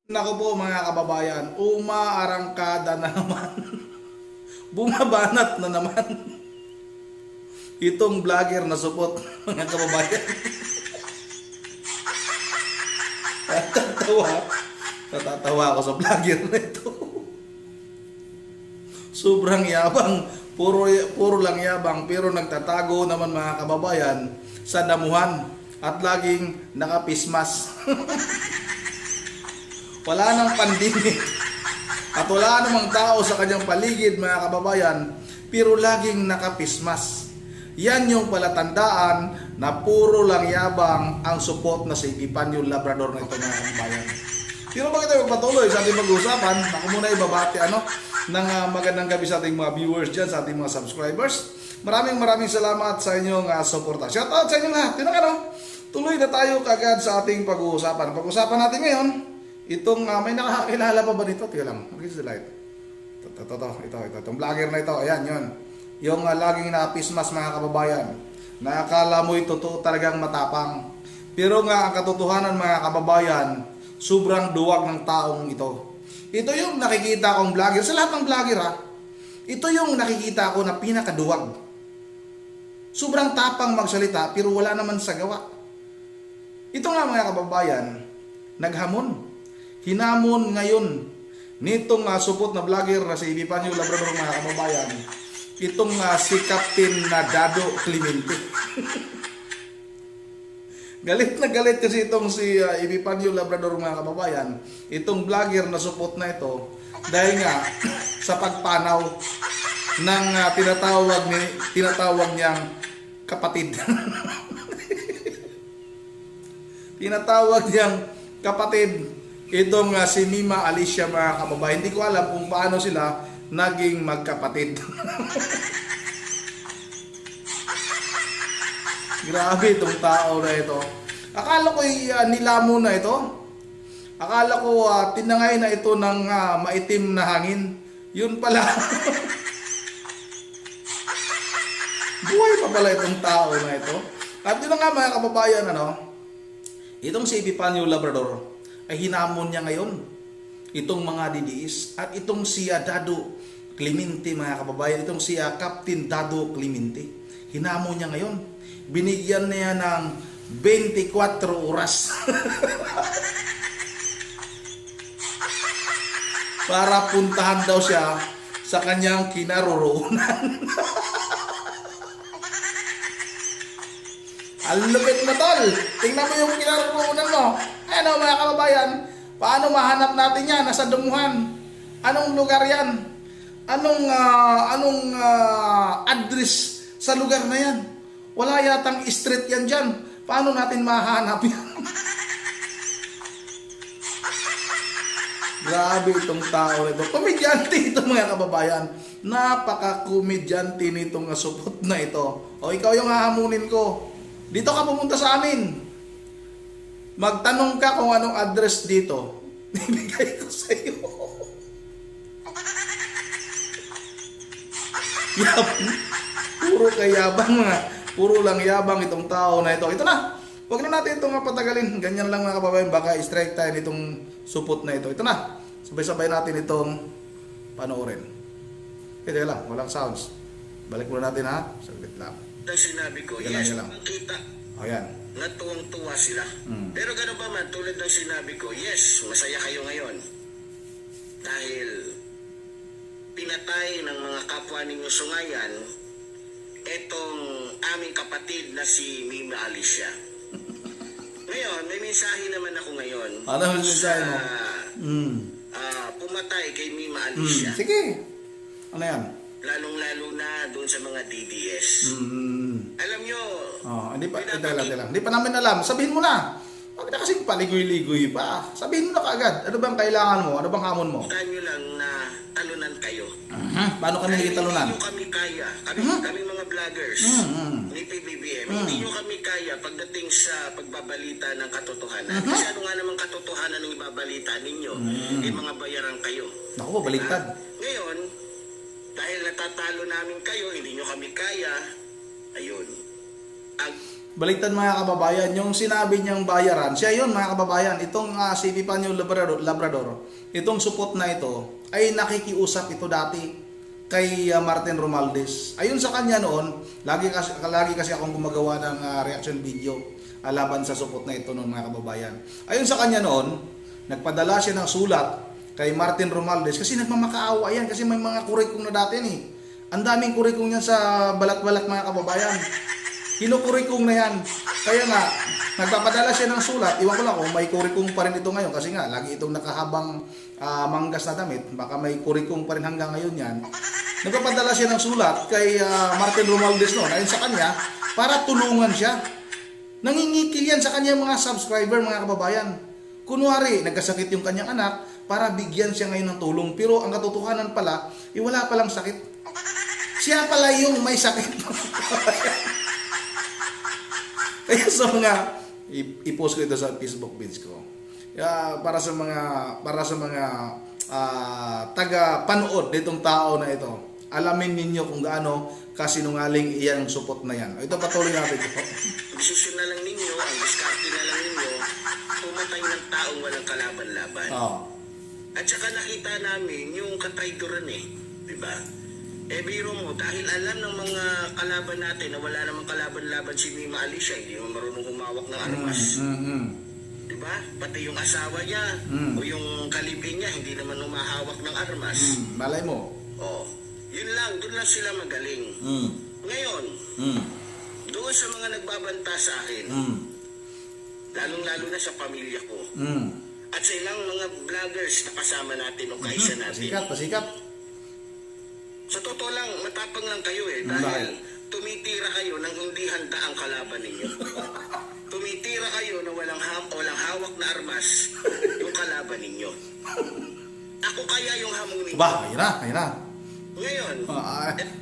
Naku po mga kababayan, umaarangkada na naman. Bumabanat na naman. Itong vlogger na supot mga kababayan. Natatawa ako sa vlogger na ito. Sobrang yabang, puro lang yabang, pero nagtatago naman mga kababayan sa damuhan at laging nakapismas. Wala nang pandemic at wala namang tao sa kanyang paligid mga kababayan, pero laging nakapismas. Yan yung palatandaan na puro lang yabang ang support na si Epipanyo Labrador na ito mga kababayan. Pero bakit tayo magpatuloy sa ating mag-uusapan? Ako muna ibabati ng magandang gabi sa ating mga viewers dyan, sa ating mga subscribers. Maraming salamat sa inyong suporta. Shoutout sa inyong lahat. Tuloy na tayo kagad sa ating pag-uusapan. Pag-uusapan natin ngayon, itong may nakakilala pa ba nito? Tiyo lang. Mag-is the light. Ito. Itong vlogger na ito. Ayan, yun. Yung laging napismas mga kababayan. Nakakala mo ito talagang matapang. Pero nga ang katotohanan mga kababayan, sobrang duwag ng taong ito. Ito yung nakikita kong vlogger. Sa lahat ng vlogger ito yung nakikita ko na pinakaduwag. Sobrang tapang magsalita pero wala naman sa gawa. Ito nga mga kababayan, naghamon. Hinamon ngayon nitong supot na vlogger na si Epipanyo Labrador mga kababayan, itong si Captain na Dado Clemente. Galit na galit kasi itong si Epipanyo Labrador mga kababayan, itong vlogger na supot na ito, dahil nga sa pagpanaw ng tinatawag niyang kapatid. Tinatawag niyang kapatid itong si Mima Alicia mga kababayan. Hindi ko alam kung paano sila naging magkapatid. Grabe itong tao na ito. Akala ko nilamo na ito. Akala ko tinangay na ito ng maitim na hangin. Yun pala. Buhay pa pala itong tao na ito. At yun nga mga kababayan, itong si Epipanyo Labrador ay hinamon niya ngayon itong mga DDS at itong si Dado Clemente mga kababayan, itong si Captain Dado Clemente. Hinamon niya ngayon. Binigyan niya ng 24 oras para puntahan daw siya sa kanyang kinaroroonan. Ang lupit na tol. Tingnan mo yung kinaroroonan mo. Ano mga kababayan, paano mahanap natin yan? Nasa dumuhan. Anong lugar yan? Anong address sa lugar na yan? Wala yatang street yan dyan. Paano natin mahanap yan? Grabe itong tao nito. Komedyante ito mga kababayan. Napaka-komedyante nitong supot na ito. O ikaw yung hahamunin ko. Dito ka pumunta sa amin. Magtanong ka kung anong address dito. Ibigay ko sa iyo. Yabang. Puro kayabang mga. Puro lang yabang itong tao na ito. Ito na. Huwag na natin itong patagalin. Ganyan lang mga kababayan. Baka strike tayo nitong supot na ito. Ito na. Sabay-sabay natin itong panoorin. Ito lang. Walang sounds. Balik muna natin Saglit lang. Sinabi ko, yes, kita. Ayan. Na tuwang-tuwa sila. Pero gano'n pa man, tulad ng sinabi ko, yes, masaya kayo ngayon. Dahil pinatay ng mga kapwa ninyo sungayan etong aming kapatid na si Mima Alicia. Ngayon, may mensahe naman ako ngayon. Ano ang mensahe mo? Pumatay kay Mima Alicia. Sige. Ano yan? Lalong-lalo na doon sa mga DDS. Alam nyo, hindi pa namin alam. Sabihin mo na. Bakit na kasing paligoy-ligoy pa? Sabihin mo na kaagad. Ano bang kailangan mo? Ano bang hamon mo? Huwag nyo lang na talunan kayo. Paano kami nagitalunan? Hindi nyo kami kaya. Kami mga vloggers ni PBBM. Hindi nyo kami kaya pagdating sa pagbabalita ng katotohanan. Kasi ano nga namang katotohanan ng ibabalita ninyo? Mga bayaran kayo. Naku, baliktad. Ngayon, dahil natatalo namin kayo, hindi nyo kami kaya, ayun. Baliktad mga kababayan, yung sinabi niyang bayaran, siya yun mga kababayan, itong si Epifanio Labrador, itong supot na ito, ay nakikiusap ito dati kay Martin Romualdez. Ayun sa kanya noon, lagi kasi akong gumagawa ng reaction video laban sa supot na ito noon mga kababayan. Ayun sa kanya noon, nagpadala siya ng sulat kay Martin Romualdez kasi nagmamakaawa yan kasi may mga kurikong na dati ni. Ang daming kurikong yan sa balat-balat mga kababayan. Kinukurikong na yan. Kaya nga, nagpapadala siya ng sulat. Iwan ko lang kung may kurikong pa rin ito ngayon kasi nga, lagi itong nakahabang manggas na damit. Baka may kurikong pa rin hanggang ngayon yan. Nagpapadala siya ng sulat kay Martin Romualdez noon. Ayon sa kanya, para tulungan siya. Nangingikil yan sa kanya mga subscriber, mga kababayan. Kunwari, nagkasakit yung kanyang anak para bigyan siya ngayon ng tulong. Pero ang katotohanan pala, wala palang sakit. Siya pala yung may sakit. Kaya sa mga i-post ko ito sa Facebook page ko. Para sa mga taga-panood nitong tao na ito. Alamin ninyo kung gaano kasinungaling iyan ang supot na yan. Ito patuloy natin ito. Desisyon na lang ninyo, ang diskarte na lang ninyo, pumatay ng taong walang kalaban-laban. At saka nakita namin yung katayduran di ba? Biro mo, dahil alam ng mga kalaban natin na wala namang kalaban-laban si Mima Alicia, hindi mo marunong humawak ng armas. Diba? Pati yung asawa niya o yung kalibing niya, hindi naman humahawak ng armas. Malay mo. Yun lang, doon lang sila magaling. Ngayon, doon sa mga nagbabanta sa akin, lalong-lalo na sa pamilya ko, at sa ilang mga vloggers na kasama natin o kaisa natin. Pasikat. Sa totoo lang, matapang lang kayo dahil tumitira kayo nang hindi handa ang kalaban ninyo. Tumitira kayo na walang hawak na armas yung kalaban ninyo. Ako kaya yung hamon ninyo. Ayun na. Ngayon.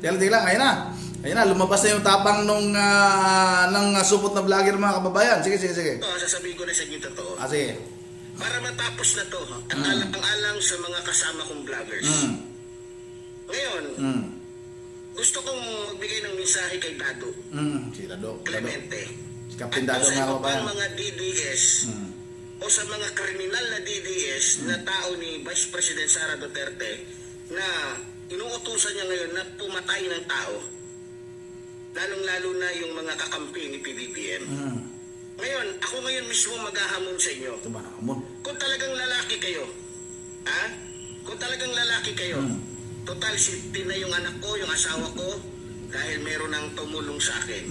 Tila, ayun na, lumabas na yung tapang ng supot na vlogger mga kababayan. Sige. Ito, sasabihin ko na sa inyo totoo. Sige. Para matapos na to, at alang sa mga kasama kong vloggers. Ngayon, gusto kong magbigay ng mensahe kay Dado. Si Dado. Clemente. Si Captain at Dado sa mga iba kababayan. pang mga DDS o sa mga kriminal na DDS na tao ni Vice President Sara Duterte na inuutusan niya ngayon na pumatay ng tao. Lalong-lalo na yung mga kakampi ni PBBM. Ngayon, ako ngayon mismo maghahamon sa inyo. Ito ba nakamon? Kung talagang lalaki kayo, kung talagang lalaki kayo, total safety na yung anak ko, yung asawa ko, dahil meron nang tumulong sa akin.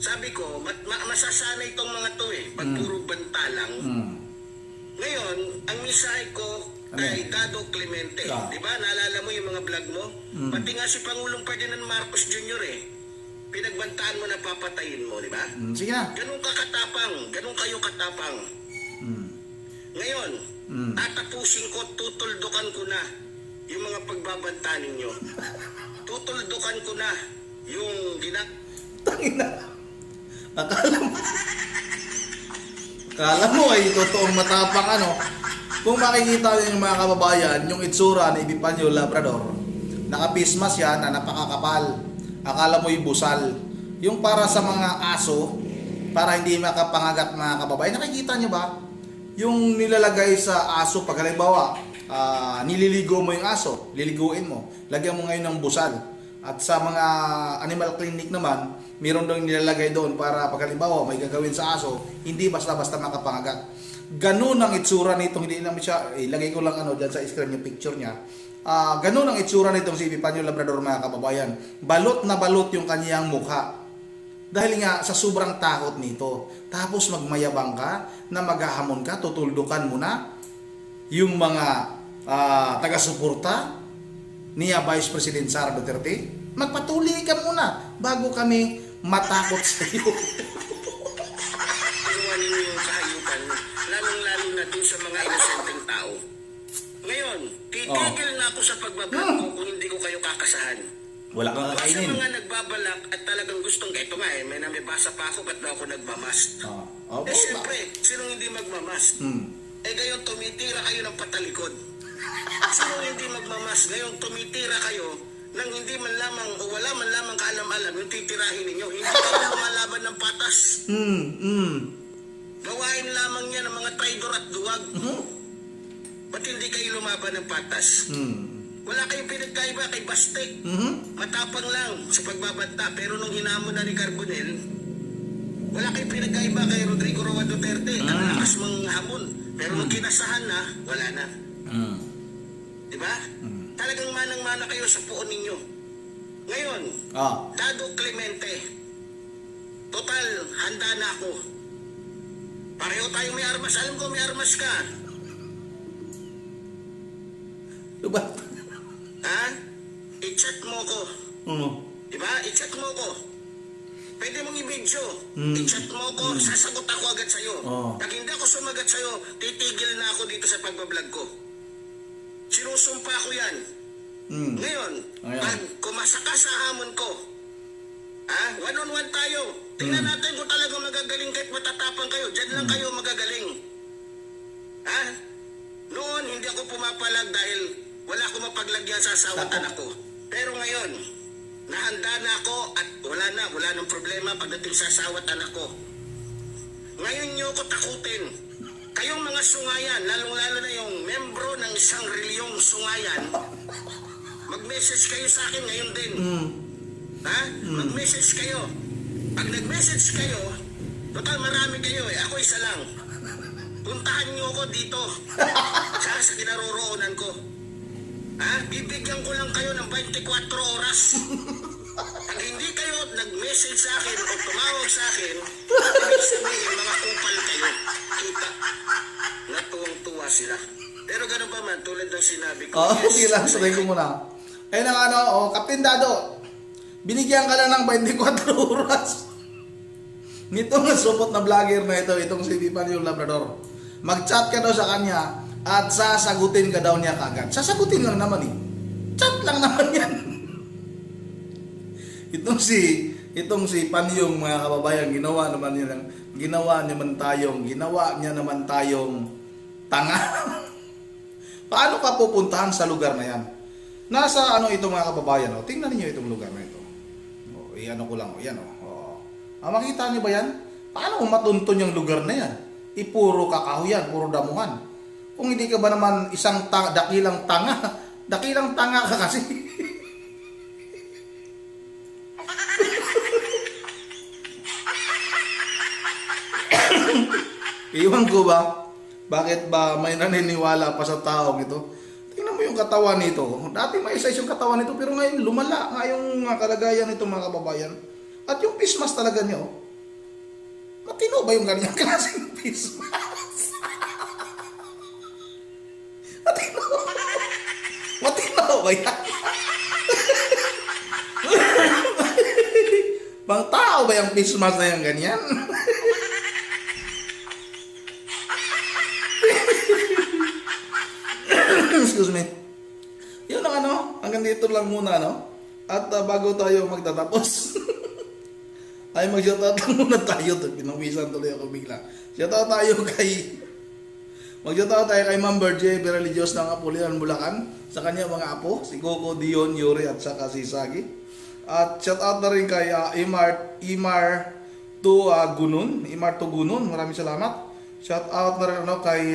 Sabi ko, masasanay itong mga to pag puro banta lang. Ngayon, ang mensahe ko kay Dado Clemente, di ba? Naalala mo yung mga vlog mo? Pati nga si Pangulong Ferdinand Marcos Jr. Pinagbantaan mo na papatayin mo, di ba? Sige na. Ganun ka katapang, ganun kayo katapang. Ngayon, tatapusin ko, tutuldukan ko na yung mga pagbabanta ninyo. Tutuldukan ko na yung Tangina. Akala mo ay totoong matapang Kung makikita niyo yung mga kababayan, yung itsura ni Epifanio Labrador, nakapismas yan na napakakapal. Akala mo yung busal. Yung para sa mga aso, para hindi makapangagat mga kababayan. Nakikita niyo ba? Yung nilalagay sa aso, pag halimbawa, nililigo mo yung aso, liliguin mo, lagyan mo ngayon ng busal. At sa mga animal clinic naman, mayroon daw nilalagay doon para pag halimbawa may gagawin sa aso, hindi basta-basta makapangagat. Ganun ang itsura nitong, hindi naman siya, ilagay ko lang dyan sa screen yung picture niya. Ganun ang itsura nitong si Epifanio Labrador mga kababayan. Balot na balot yung kanyang mukha. Dahil nga sa sobrang takot nito. Tapos magmayabang ka, na maghahamon ka, tutuldukan mo na yung mga taga-suporta niya Vice President Sara Duterte. Magpatuloy ka muna bago kami matakot sa iyo. Tulungan ninyo yung kahayupan, lalong-lalo na dun sa mga inosenteng tao. Ngayon, titigil na ako sa pagbablog ko kung hindi ko kayo kakasahan. Wala kang Sa kakainin. mga nagbabalak at talagang gustong, ito nga may namibasa pa ako, ba't daw ako nagmamast? Siyempre, sinong hindi magmamast? Ngayon tumitira kayo ng patalikod. Sinong hindi magmamast? Ngayon tumitira kayo nang hindi man lamang o wala man lamang kaalam-alam yung titirahin ninyo. Hindi kayo lumalaban ng patas. Gawain lamang niya ng mga traidor at duwag. Ba't hindi kayo lumaban ng patas? Wala kayong pinagkaiba kay Bastek. Matapang lang sa pagbabanta. Pero nung hinamon na ni Carbonell, wala kayong pinagkaiba kay Rodrigo Roa Duterte. Ang lakas mong hamon. Pero nung kinasahan na, wala na. Diba? Talagang manang-mana kayo sa puon ninyo. Ngayon, Dado Clemente, total, handa na ako. Pareho tayong may armas. Alam ko may armas ka. Diba? Ha? I-chat mo ko. Diba? I-chat mo ko. Pwede mong i-video. I-chat mo ko. Sasagot ako agad sa'yo. Pag hindi ako sumagat sa'yo, titigil na ako dito sa pagbablog ko. Sinusumpa ko yan. Ngayon, pag kumasa ka sa hamon ko, one-on-one tayo. Tingnan natin kung talagang magagaling kahit matatapang kayo. Diyan lang kayo magagaling. Noon, hindi ako pumapalag dahil wala akong mapaglagyan sa asawat anak ko. Pero ngayon, nahanda na ako at wala nang problema pagdating sa asawat anak ko. Ngayon nyo ko takutin. Kayong mga sungayan, lalong-lalo na yung membro ng isang reliyong sungayan, mag-message kayo sa akin ngayon din. Mag-message kayo. Pag nag-message kayo, total marami kayo eh. Ako isa lang. Puntahan niyo ako dito. Sa kinaroroonan ko. Bibigyan ko lang kayo ng 24 oras. Pag hindi kayo nag-message sa akin o tumawag sa akin, ibig sabihin mga kupal kayo. Kita. Natuwang-tuwa sila. Pero gano'n pa man, tulad ng sinabi ko. Sige lang, sabihin ko muna. Ayun ang Captain Dado, binigyan ka lang ng 24 oras. Nitong supot na vlogger na ito, itong si Pipan yung Labrador. Mag-chat ka daw sa kanya at sasagutin ka daw niya kagad. Sasagutin lang naman eh. Chat lang naman yan. Itong si Panyong, mga kababayan, ginawa niya naman tayong tanga. Paano ka pupuntahan sa lugar na yan? Nasa ito mga kababayan, tingnan niyo itong lugar na ito. Iano ko lang, yan makita niyo ba yan? Paano matunton yung lugar na yan? Puro kakahuyan, puro damuhan. Kung hindi ka ba naman isang dakilang tanga ka kasi. Iwan ko ba, bakit ba may naniniwala pa sa taong ito? Tingnan mo yung katawan nito. Dati may size yung katawan nito, pero ngayon lumala nga yung kalagayan nito mga kababayan. At yung pismas talaga niya, matino ba yung ganyang klaseng pismas? Matino ba yan? Bang tao ba yung pismas na yung ganyan? Excuse me. Yun ang hanggang dito lang muna, At bago tayo magtatapos, ay mag-shoutout lang muna tayo. Pinawisan tuloy ako bigla. Shoutout tayo kay Ma'am Berje Bereligios ng Apulian, Bulacan. Sa kanya mga apo, si Coco, Dion, Yuri at saka si Sagi. At shoutout na rin kay Imar Tugunon. Maraming salamat. Shoutout na rin kay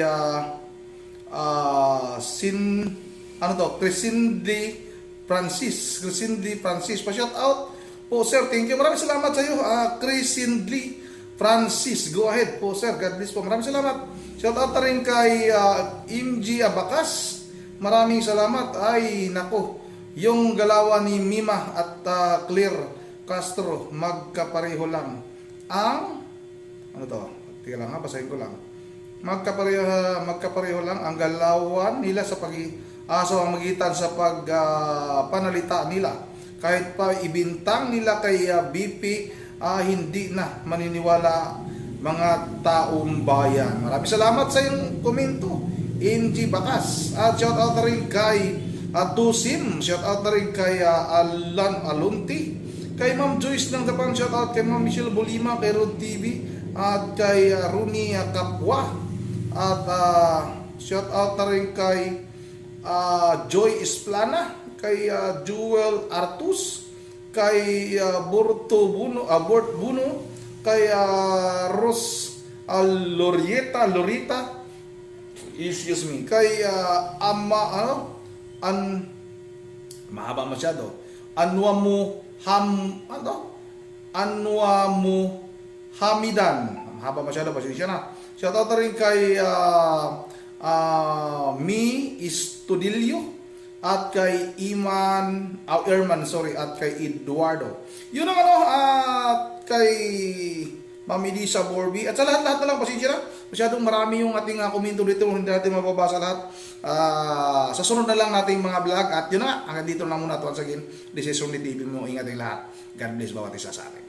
Crisindi Francis. Pa-shoutout po sir, thank you. Maraming salamat sa iyo, Crisindi Francis. Go ahead po sir, God bless po. Maraming salamat. Shoutout na rin kay MG Abakas. Maraming salamat. Ay nako, yung galawa ni Mima at Claire Castro, magkapareho lang ang teka lang basahin ko lang. Magkapareho lang ang galawan nila sa magitan sa panalita nila. Kahit pa ibintang nila kay BP, hindi na maniniwala mga taong bayan. Maraming salamat sa iyong komento, NG Bakas. At shout out na rin kay Tusim, shout out na rin kay Alan Alunti, kay Ma'am Joyce ng Japan, shout out kay Ma'am Michelle Bolima, kay Rod TV, at kay Runi Kapwa, at shout out na rin kay Joy Esplana, kay Jewel Artus, kay Bort Buno, kay Ros Lorita, excuse me, kay mahaba masyado, Anwamu Hamidan, mahaba masyado, pasensya na. Shoutout na rin kay Mi Istudillo, at kay Erman, at kay Eduardo. Yun ang at kay Mami Lisa Borby, at sa lahat na lang, pasensya na. Masyadong marami yung ating komento dito, hindi natin mababasa lahat. Sa sunod na lang nating mga vlog, at yun na, hanggang dito lang muna. Once again, this is Only TV mo. Ingat ang lahat. God bless bawat isa sa atin.